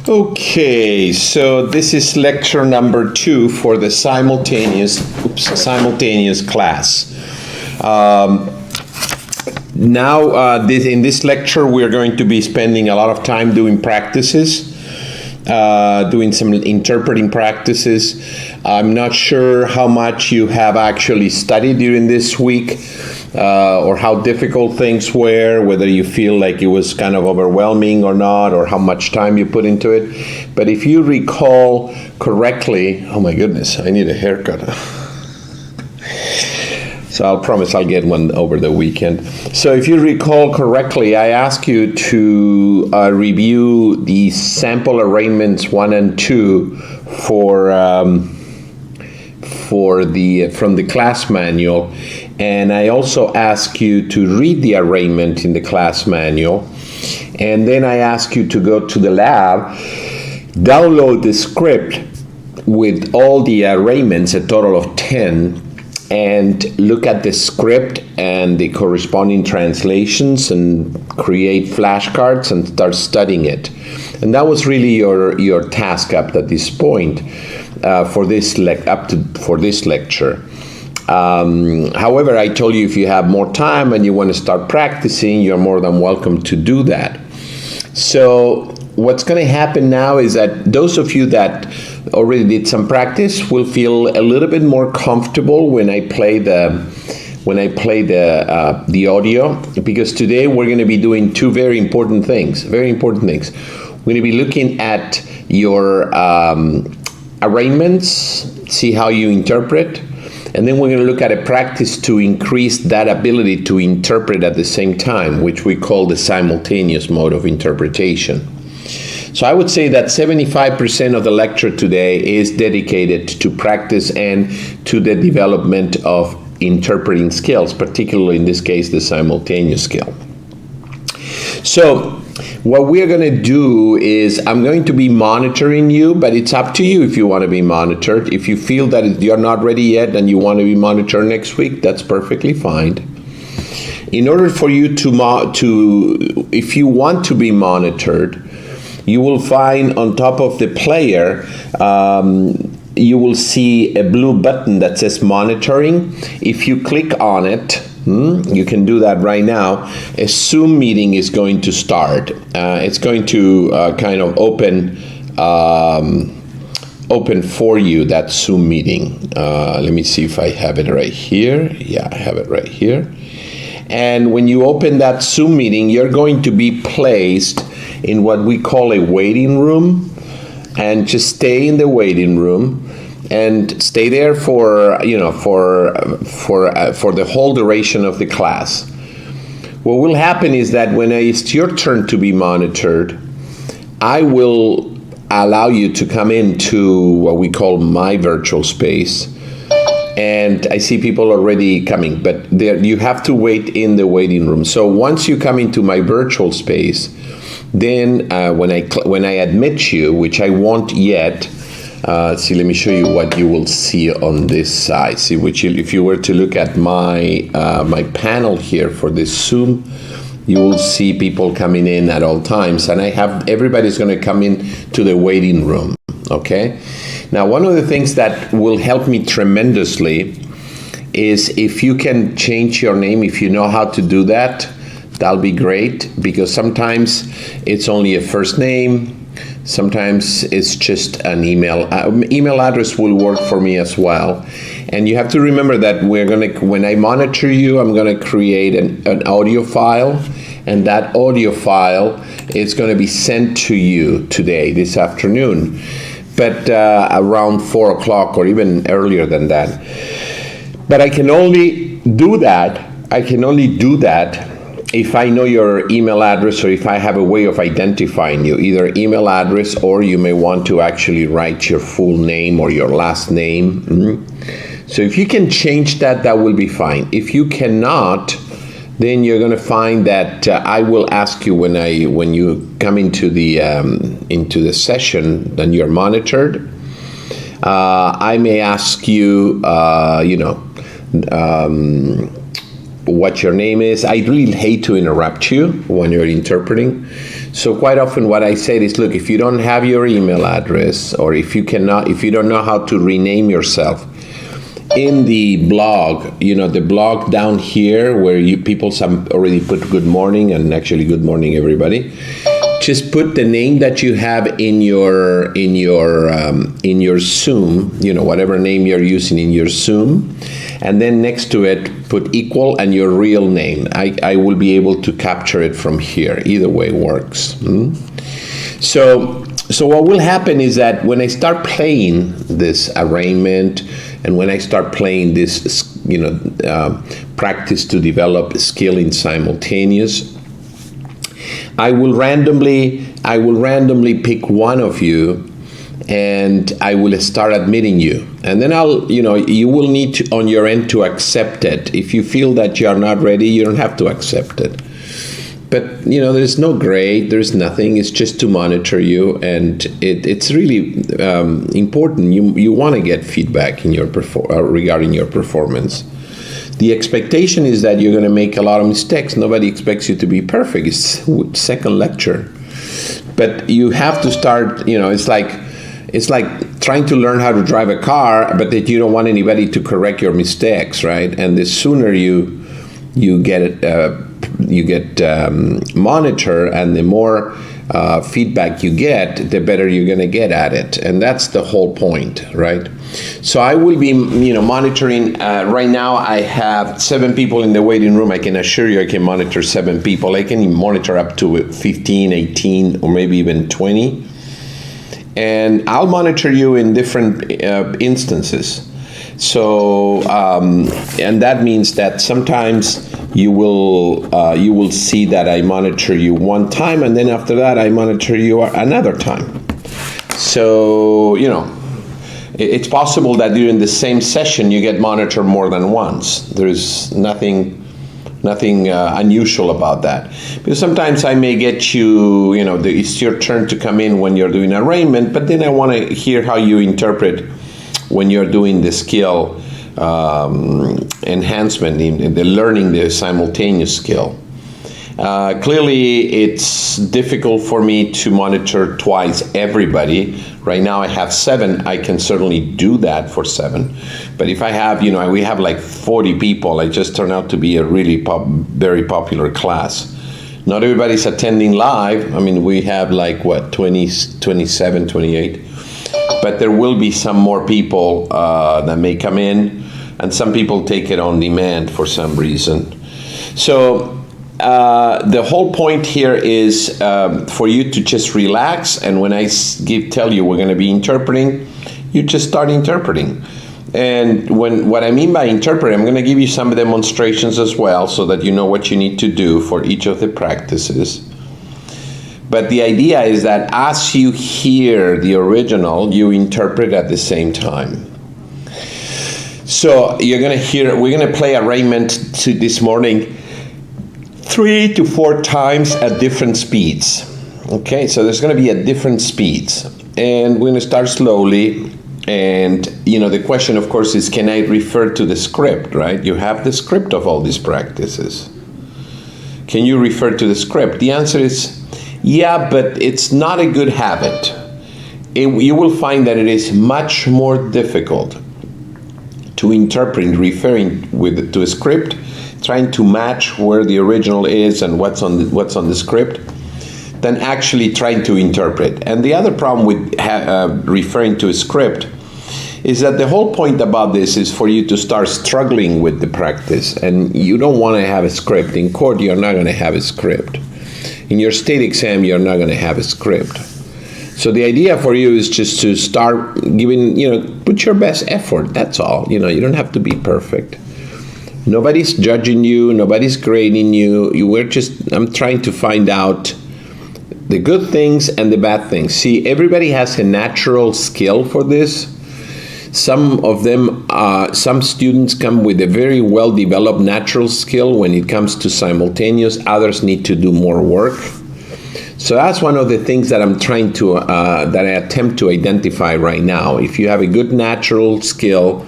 Okay, so this is lecture number 2 for the simultaneous class. In this lecture, we're going to be spending a lot of time doing practices, doing some interpreting practices. I'm not sure how much you have actually studied during this week, or how difficult things were, whether you feel like it was kind of overwhelming or not, or how much time you put into it. But if you recall correctly, oh my goodness, I need a haircut. So I'll promise I'll get one over the weekend. So if you recall correctly, I asked you to review the sample arraignments 1 and 2 from the class manual. And I also ask you to read the arraignment in the class manual. And then I ask you to go to the lab, download the script with all the arraignments, a total of 10, and look at the script and the corresponding translations and create flashcards and start studying it. And that was really your task up to this point for this lecture. However, I told you if you have more time and you want to start practicing, you're more than welcome to do that. So what's going to happen now is that those of you that already did some practice will feel a little bit more comfortable when I play the audio, because today we're going to be doing two very important things. We're going to be looking at your arraignments, see how you interpret. And then we're going to look at a practice to increase that ability to interpret at the same time, which we call the simultaneous mode of interpretation. So I would say that 75% of the lecture today is dedicated to practice and to the development of interpreting skills, particularly in this case, the simultaneous skill. So what we're going to do is I'm going to be monitoring you, but it's up to you if you want to be monitored. If you feel that you're not ready yet and you want to be monitored next week, that's perfectly fine. In order for you if you want to be monitored, you will find on top of the player, you will see a blue button that says monitoring. If you click on it, you can do that right now, a Zoom meeting is going to start. It's going to kind of open for you, that Zoom meeting. Let me see if I have it right here. Yeah, I have it right here. And when you open that Zoom meeting, you're going to be placed in what we call a waiting room, and just stay in the waiting room and stay there for the whole duration of the class. What will happen is that when it's your turn to be monitored, I will allow you to come into what we call my virtual space. And I see people already coming, but you have to wait in the waiting room. So once you come into my virtual space, then when I admit you, which I won't yet, see, let me show you what you will see on this side. See, if you were to look at my panel here for this Zoom, you will see people coming in at all times, and everybody's going to come in to the waiting room. Okay. Now, one of the things that will help me tremendously is if you can change your name. If you know how to do that, that'll be great, because sometimes it's only a first name. Sometimes it's just an email. Email address will work for me as well. And you have to remember that when I monitor you, I'm going to create an audio file, and that audio file is going to be sent to you today, this afternoon, but around 4 o'clock or even earlier than that. But I can only do that if I know your email address, or if I have a way of identifying you, either email address, or you may want to actually write your full name or your last name. So if you can change that, that will be fine. If you cannot, then you're going to find that I will ask you when you come into the session, then you're monitored. I may ask you, what your name is. I really hate to interrupt you when you're interpreting. So quite often what I say is, look, if you don't have your email address, or if you don't know how to rename yourself, in the blog, the blog down here where people some already put good morning, and actually good morning everybody. Just put the name that you have in your Zoom, whatever name you're using in your Zoom, and then next to it put equal and your real name. I will be able to capture it from here. Either way works. So what will happen is that when I start playing this arraignment, and when I start playing this, practice to develop skill in simultaneous, I will randomly pick one of you, and I will start admitting you. And then you will need to, on your end, to accept it. If you feel that you are not ready, you don't have to accept it. But, there's no grade, there's nothing. It's just to monitor you, and it's really important. You want to get feedback in regarding your performance. The expectation is that you're going to make a lot of mistakes. Nobody expects you to be perfect. It's second lecture. But you have to start, it's like trying to learn how to drive a car, but that you don't want anybody to correct your mistakes, right? And the sooner you get monitor, and the more feedback you get, the better you're going to get at it. And that's the whole point, right? So I will be, monitoring. Right now I have 7 people in the waiting room. I can assure you I can monitor 7 people. I can monitor up to 15, 18, or maybe even 20. And I'll monitor you in different instances. So, and that means that sometimes you will see that I monitor you one time, and then after that I monitor you another time. So, it's possible that during the same session you get monitored more than once. There's nothing unusual about that. Because sometimes I may get you, it's your turn to come in when you're doing arraignment, but then I want to hear how you interpret when you're doing the skill enhancement, in the learning the simultaneous skill. Clearly, it's difficult for me to monitor twice everybody. Right now I have 7. I can certainly do that for 7. But if I have, we have like 40 people, I just turned out to be a really very popular class. Not everybody's attending live. I mean, we have like, 27, 28. But there will be some more people that may come in, and some people take it on demand for some reason. So the whole point here is for you to just relax, and when I tell you we're going to be interpreting, you just start interpreting. And what I mean by interpret, I'm going to give you some demonstrations as well, so that you know what you need to do for each of the practices. But the idea is that as you hear the original, you interpret at the same time. So we're going to play arraignment this morning 3 to 4 times at different speeds. Okay, so there's going to be at different speeds. And we're going to start slowly. And, the question, of course, is, can I refer to the script, right? You have the script of all these practices. Can you refer to the script? The answer is, yeah, but it's not a good habit. You will find that it is much more difficult to interpret referring to a script, trying to match where the original is and what's on the script, than actually trying to interpret. And the other problem with referring to a script is that the whole point about this is for you to start struggling with the practice, and you don't want to have a script. In court, you're not going to have a script. In your state exam, you're not going to have a script. So the idea for you is just to start giving, put your best effort. That's all. You don't have to be perfect. Nobody's judging you. Nobody's grading you. I'm trying to find out the good things and the bad things. See, everybody has a natural skill for this. Some of them, some students come with a very well-developed natural skill when it comes to simultaneous. Others need to do more work. So that's one of the things that I'm trying to, that I attempt to identify right now. If you have a good natural skill,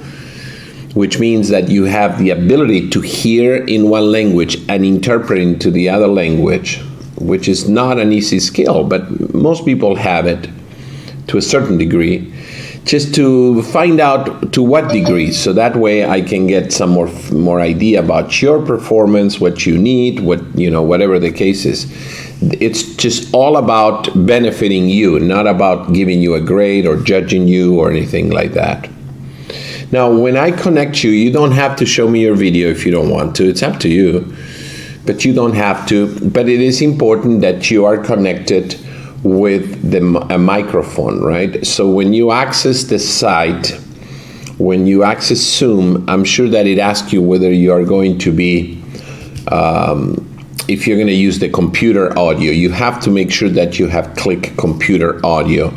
which means that you have the ability to hear in one language and interpret into the other language, which is not an easy skill, but most people have it to a certain degree, just to find out to what degree, so that way I can get some more idea about your performance, what you need, whatever the case is. It's just all about benefiting you, not about giving you a grade or judging you or anything like that. Now, when I connect you, you don't have to show me your video if you don't want to. It's up to you, but you don't have to. But it is important that you are connected with a microphone, right? So when you access the site, when you access Zoom, I'm sure that it asks you whether you are going to be, if you're going to use the computer audio. You have to make sure that you have clicked computer audio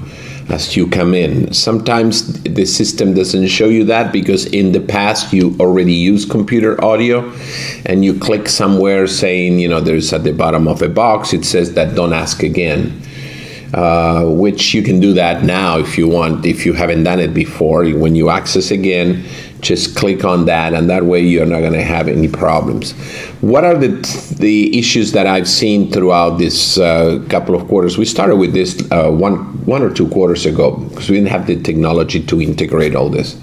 as you come in. Sometimes the system doesn't show you that because in the past you already used computer audio and you click somewhere saying, there's at the bottom of a box, it says that don't ask again, which you can do that now if you want, if you haven't done it before. When you access again, just click on that, and that way you're not going to have any problems. What are the issues that I've seen throughout this couple of quarters? We started with this one or 2 quarters ago because we didn't have the technology to integrate all this.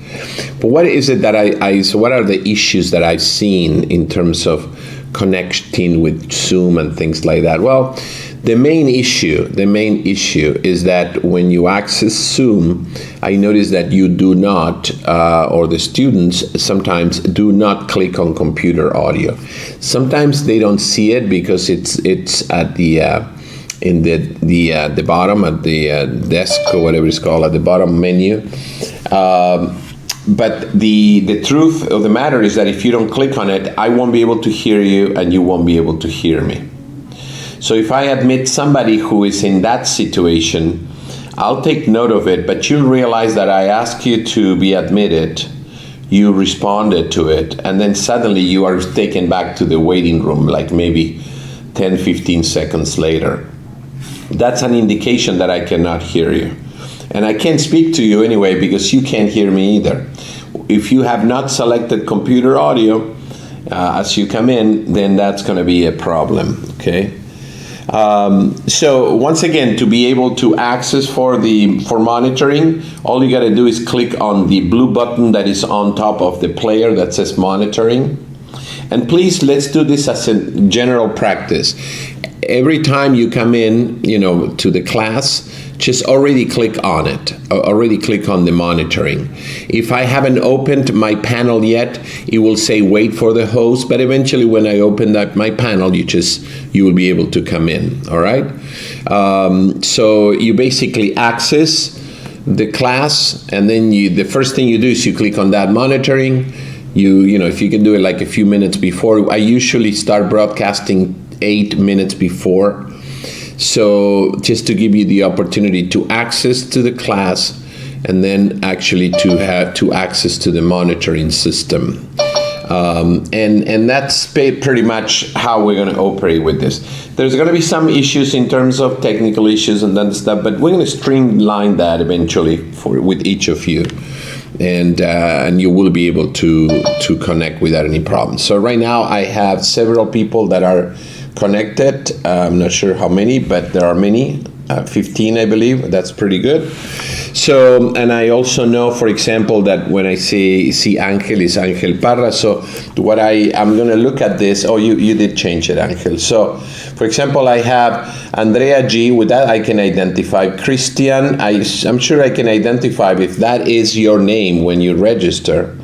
But what is it that so what are the issues that I've seen in terms of connecting with Zoom and things like that? Well, the main issue is that when you access Zoom, I notice that you do not, or the students sometimes do not click on computer audio. Sometimes they don't see it because it's at the in the bottom at the desk or whatever it's called, at the bottom menu. But the truth of the matter is that if you don't click on it, I won't be able to hear you and you won't be able to hear me. So if I admit somebody who is in that situation, I'll take note of it, but you'll realize that I ask you to be admitted, you responded to it, and then suddenly you are taken back to the waiting room, like maybe 10, 15 seconds later. That's an indication that I cannot hear you. And I can't speak to you anyway because you can't hear me either. If you have not selected computer audio as you come in, then that's going to be a problem, okay? So once again, to be able to access for monitoring, all you got to do is click on the blue button that is on top of the player that says monitoring. And please, let's do this as a general practice. Every time you come in, to the class, just already click on it. Already click on the monitoring. If I haven't opened my panel yet, it will say wait for the host, but eventually when I open up my panel, you will be able to come in, all right? So you basically access the class, and then the first thing you do is you click on that monitoring. If you can do it like a few minutes before. I usually start broadcasting 8 minutes before. So just to give you the opportunity to access to the class and then actually to have to access to the monitoring system. And that's pretty much how we're going to operate with this. There's going to be some issues in terms of technical issues and that stuff, but we're going to streamline that eventually with each of you. And you will be able to connect without any problems. So right now I have several people that are connected. I'm not sure how many, but there are many, 15 I believe. That's pretty good. So, and I also know, for example, that when I see Angel is Angel Parra. So what I'm going to look at this. Oh, you did change it, Angel. So for example, I have Andrea G. With that I can identify. Christian, I'm sure I can identify if that is your name when you register.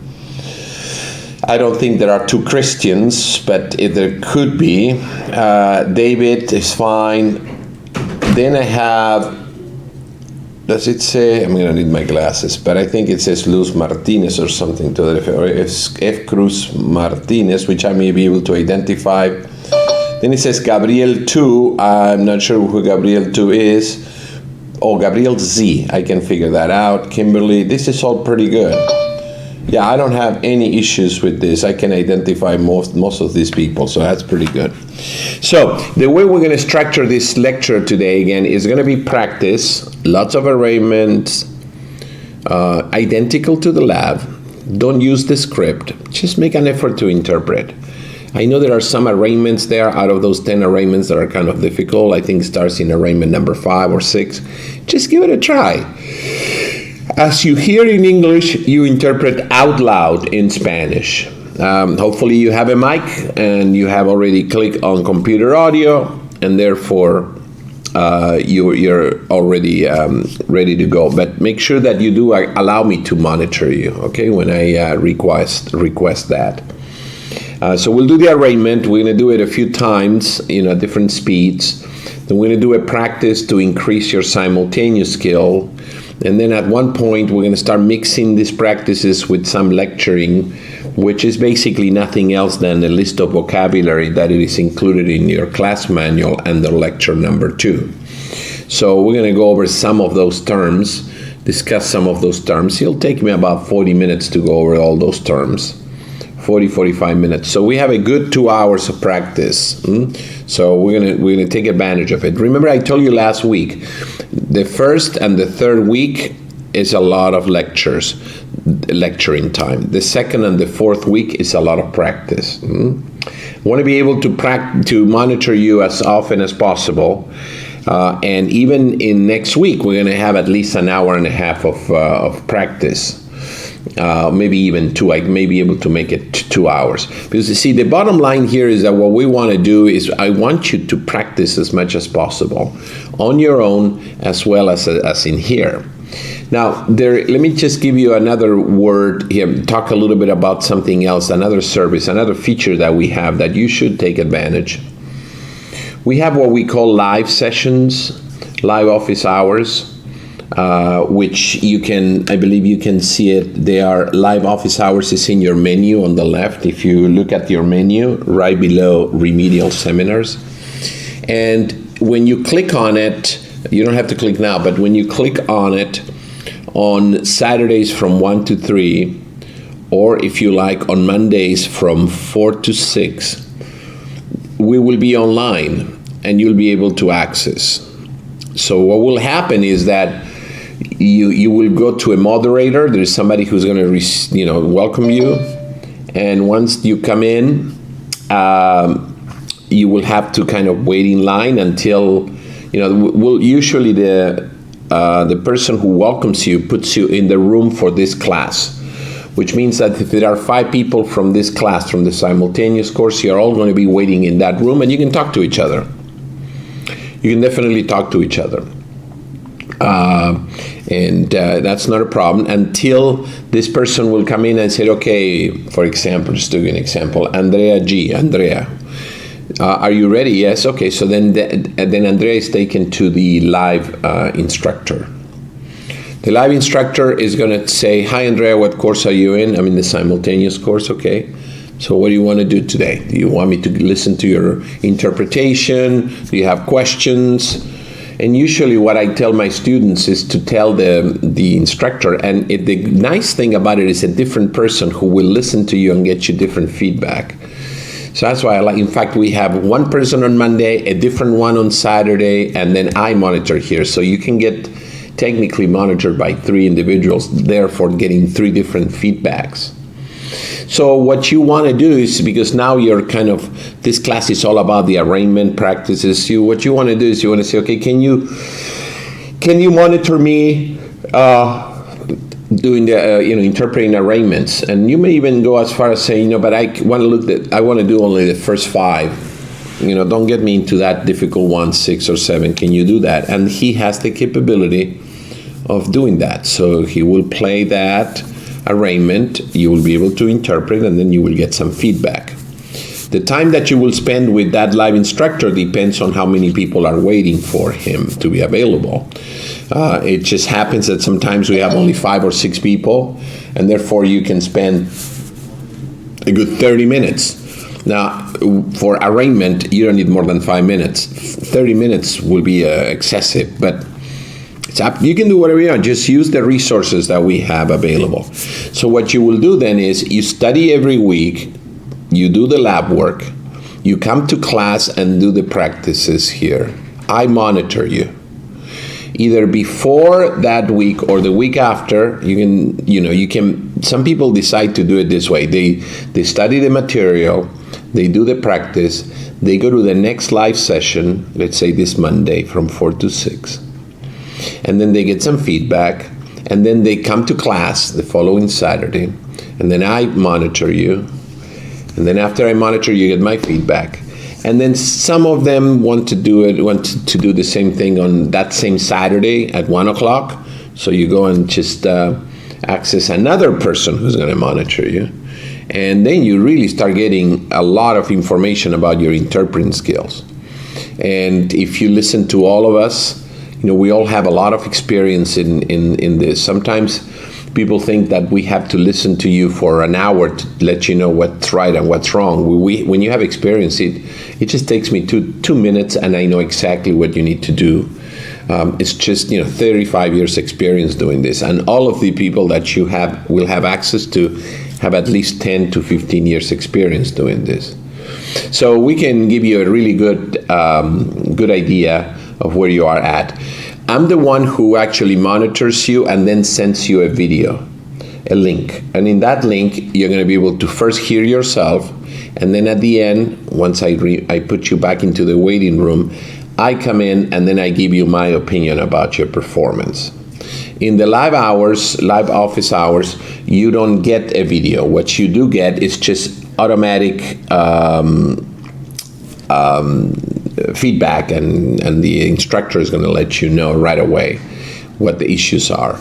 I don't think there are 2 Christians, but there could be. David is fine. Then I have, does it say, I'm going to need my glasses, but I think it says Luz Martinez or something to that effect, or F. Cruz Martinez, which I may be able to identify. Then it says Gabriel 2. I'm not sure who Gabriel 2 is. Oh, Gabriel Z. I can figure that out. Kimberly, this is all pretty good. Yeah, I don't have any issues with this. I can identify most of these people, so that's pretty good. So the way we're going to structure this lecture today, again, is going to be practice, lots of arraignments, identical to the lab. Don't use the script. Just make an effort to interpret. I know there are some arraignments there out of those 10 arraignments that are kind of difficult. I think it starts in arraignment number 5 or 6. Just give it a try. As you hear in English, you interpret out loud in Spanish. Hopefully you have a mic and you have already clicked on computer audio, and therefore you're already ready to go. But make sure that you do allow me to monitor you, okay, when I request that. So we'll do the arraignment. We're going to do it a few times, at different speeds. Then we're going to do a practice to increase your simultaneous skill. And then at one point, we're going to start mixing these practices with some lecturing, which is basically nothing else than a list of vocabulary that is included in your class manual under lecture number 2. So we're going to go over some of those terms, discuss some of those terms. It'll take me about 40 minutes to go over all those terms. 45 minutes. So we have a good 2 hours of practice. So we're gonna take advantage of it. Remember, I told you last week, the first and the third week is a lot of lecturing time. The second and the fourth week is a lot of practice. I want to be able to monitor you as often as possible. And even in next week, we're going to have at least an hour and a half of practice. Maybe even 2. I may be able to make it 2 hours. Because you see, the bottom line here is that what we want to do is I want you to practice as much as possible on your own as well as in here. Now, let me just give you another word here, talk a little bit about something else, another service, another feature that we have that you should take advantage. We have what we call live sessions, live office hours. Which I believe you can see it. They are live office hours is in your menu on the left. If you look at your menu, right below remedial seminars. And when you click on it, you don't have to click now, but when you click on it on Saturdays from 1 to 3, or if you like on Mondays from 4 to 6, we will be online and you'll be able to access. So what will happen is that you will go to a moderator. There's somebody who's going to welcome you, and once you come in, you will have to kind of wait in line until usually the person who welcomes you puts you in the room for this class, which means that if there are 5 people from this class, from the simultaneous course, you're all going to be waiting in that room, and you can talk to each other. You can definitely talk to each other. And that's not a problem until this person will come in and say, okay, for example, just to give you an example, Andrea, are you ready? Yes. Okay. So then Andrea is taken to the live instructor. The live instructor is going to say, hi, Andrea, what course are you in? I'm in the simultaneous course. Okay. So what do you want to do today? Do you want me to listen to your interpretation? Do you have questions? And usually what I tell my students is to tell the instructor, and the nice thing about it is a different person who will listen to you and get you different feedback. So that's why in fact, we have one person on Monday, a different one on Saturday, and then I monitor here. So you can get technically monitored by 3 individuals, therefore getting 3 different feedbacks. So what you want to do is, because now you're this class is all about the arraignment practices. What you want to do is you want to say, okay, can you monitor me doing the interpreting arraignments? And you may even go as far as saying, but I want to do only the first 5. Don't get me into that difficult one, 6 or 7. Can you do that? And he has the capability of doing that. So he will play that arraignment, you will be able to interpret, and then you will get some feedback. The time that you will spend with that live instructor depends on how many people are waiting for him to be available. It just happens that sometimes we have only 5 or 6 people, and therefore you can spend a good 30 minutes. Now, for arraignment, you don't need more than 5 minutes. 30 minutes will be excessive, but you can do whatever you want. Just use the resources that we have available. So what you will do then is you study every week, you do the lab work, you come to class and do the practices here. I monitor you. either before that week or the week after. You can, some people decide to do it this way. They study the material, they do the practice, they go to the next live session, let's say this Monday from 4 to 6, and then they get some feedback, and then they come to class the following Saturday, and then I monitor you, and then after I monitor you, get my feedback. And then some of them want to do the same thing on that same Saturday at 1 o'clock. So you go and just access another person who's going to monitor you. And then you really start getting a lot of information about your interpreting skills. And if you listen to all of us, we all have a lot of experience in this. Sometimes people think that we have to listen to you for an hour to let you know what's right and what's wrong. When you have experience, it just takes me two minutes, and I know exactly what you need to do. It's just 35 years experience doing this, and all of the people that you will have access to have at least 10 to 15 years experience doing this. So we can give you a really good idea of where you are at. I'm the one who actually monitors you and then sends you a video, a link. And in that link, you're going to be able to first hear yourself, and then at the end, once I put you back into the waiting room, I come in and then I give you my opinion about your performance. In the live office hours, you don't get a video. What you do get is just automatic feedback, and the instructor is going to let you know right away what the issues are.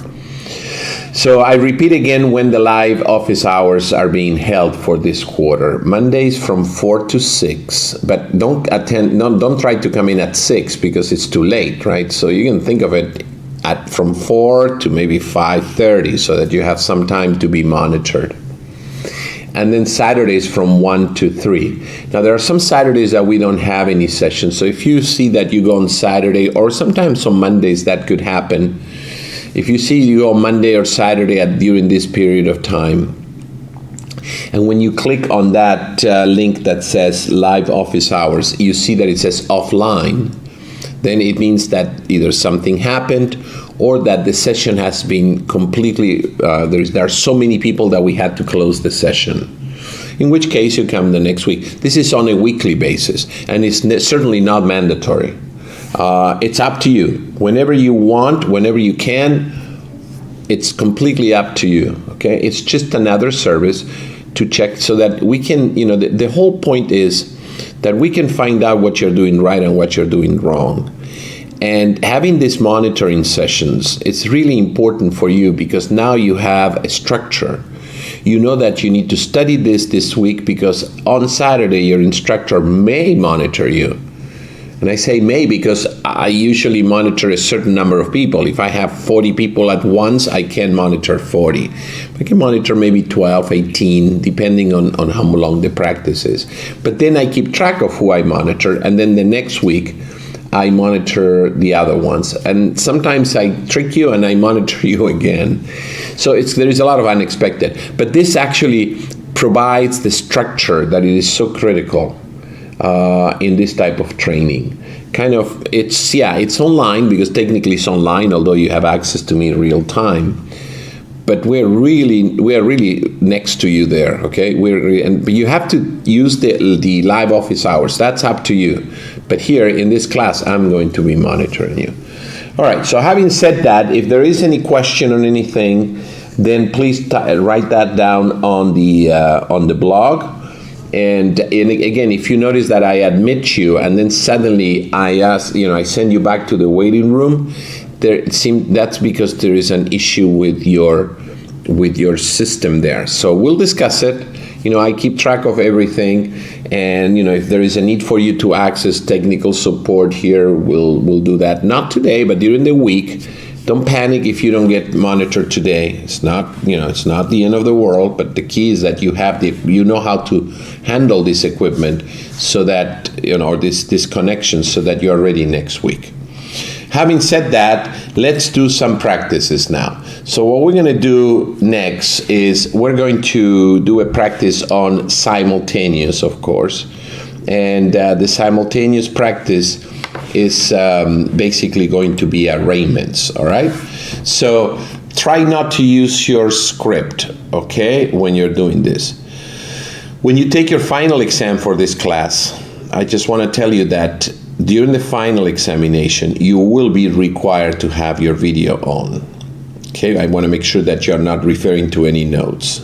So I repeat again when the live office hours are being held for this quarter. Mondays from 4 to 6, but don't try to come in at 6 because it's too late, right? So you can think of it from 4 to maybe 5:30 so that you have some time to be monitored. And then Saturdays from 1 to 3. Now there are some Saturdays that we don't have any sessions. So if you see that you go on Saturday, or sometimes on Mondays, that could happen. If you see you go Monday or Saturday during this period of time, and when you click on that link that says live office hours, you see that it says offline, then it means that either something happened or that the session has been completely, there are so many people that we had to close the session. In which case you come the next week. This is on a weekly basis, and it's certainly not mandatory. It's up to you. Whenever you want, whenever you can, it's completely up to you, okay? It's just another service to check so that we can, the whole point is that we can find out what you're doing right and what you're doing wrong. And having these monitoring sessions, it's really important for you because now you have a structure. You know that you need to study this week because on Saturday your instructor may monitor you. And I say may because I usually monitor a certain number of people. If I have 40 people at once, I can monitor 40. I can monitor maybe 12, 18, depending on how long the practice is. But then I keep track of who I monitor, and then the next week, I monitor the other ones. And sometimes I trick you and I monitor you again. So there is a lot of unexpected. But this actually provides the structure that it is so critical in this type of training. It's online because technically it's online, although you have access to me in real time. But we are really next to you there, okay? But you have to use the live office hours. That's up to you. But here in this class, I'm going to be monitoring you. All right. So having said that, if there is any question on anything, then please write that down on the blog. And again, if you notice that I admit you, and then suddenly I send you back to the waiting room, that's because there is an issue with your system there. So we'll discuss it. I keep track of everything, and if there is a need for you to access technical support here, we'll do that. Not today, but during the week. Don't panic if you don't get monitored today. It's not the end of the world, but the key is that you know how to handle this equipment so that, or this connection so that you're ready next week. Having said that, let's do some practices now. So what we're going to do next is we're going to do a practice on simultaneous, of course. And the simultaneous practice is basically going to be arraignments, all right? So try not to use your script, okay, when you're doing this. When you take your final exam for this class, I just want to tell you that during the final examination, you will be required to have your video on. Okay, I want to make sure that you're not referring to any notes.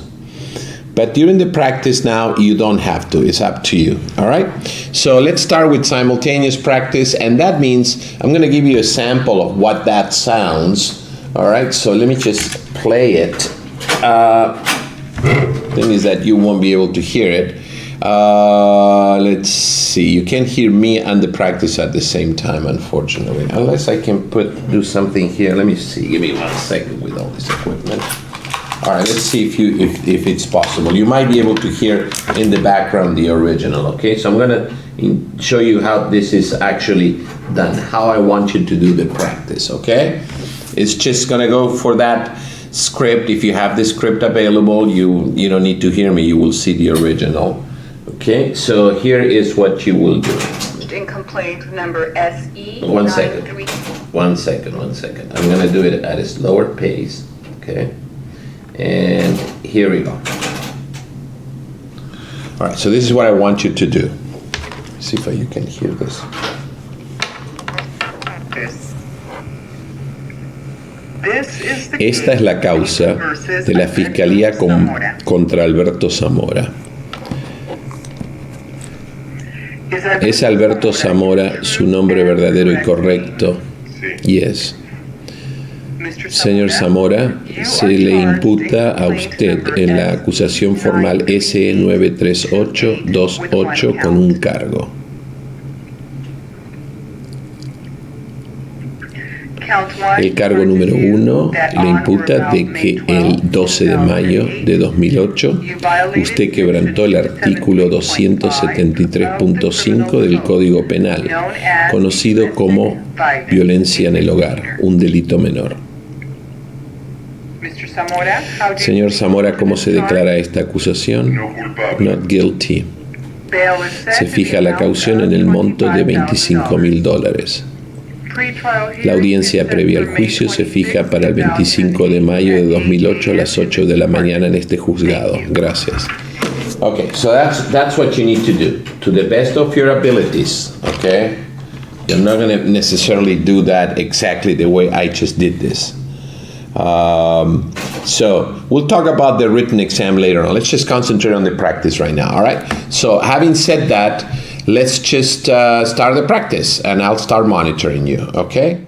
But during the practice now, you don't have to. It's up to you, all right? So let's start with simultaneous practice, and that means I'm going to give you a sample of what that sounds, all right? So let me just play it. Thing is that you won't be able to hear it. Let's see. You can't hear me and the practice at the same time, unfortunately. Unless I can do something here. Let me see. Give me 1 second with all this equipment. All right. Let's see if it's possible. You might be able to hear in the background the original. Okay. So I'm gonna show you how this is actually done. How I want you to do the practice. Okay. It's just gonna go for that script. If you have the script available, you don't need to hear me. You will see the original. Okay, so here is what you will do. In complaint number SE. 1 second. 1 second. I'm gonna do it at a slower pace. Okay, and here we go. All right, so this is what I want you to do. See if you can hear this. Esta es la causa de la Fiscalía contra Alberto Zamora. ¿Es Alberto Zamora su nombre verdadero y correcto? Yes. Señor Zamora, se le imputa a usted en la acusación formal SE93828 con un cargo. El cargo número 1 le imputa de que el 12 de mayo de 2008 usted quebrantó el artículo 273.5 del Código Penal, conocido como violencia en el hogar, un delito menor. Señor Zamora, ¿cómo se declara esta acusación? Not guilty. Se fija la caución en el monto de $25,000. La audiencia previa al juicio se fija para el 25 de mayo de 2008 a las 8 de la mañana en este juzgado. Gracias. Okay, so that's what you need to do, to the best of your abilities, okay? You're not going to necessarily do that exactly the way I just did this. So we'll talk about the written exam later on. Let's just concentrate on the practice right now, all right? So having said that, let's just start the practice, and I'll start monitoring you, okay?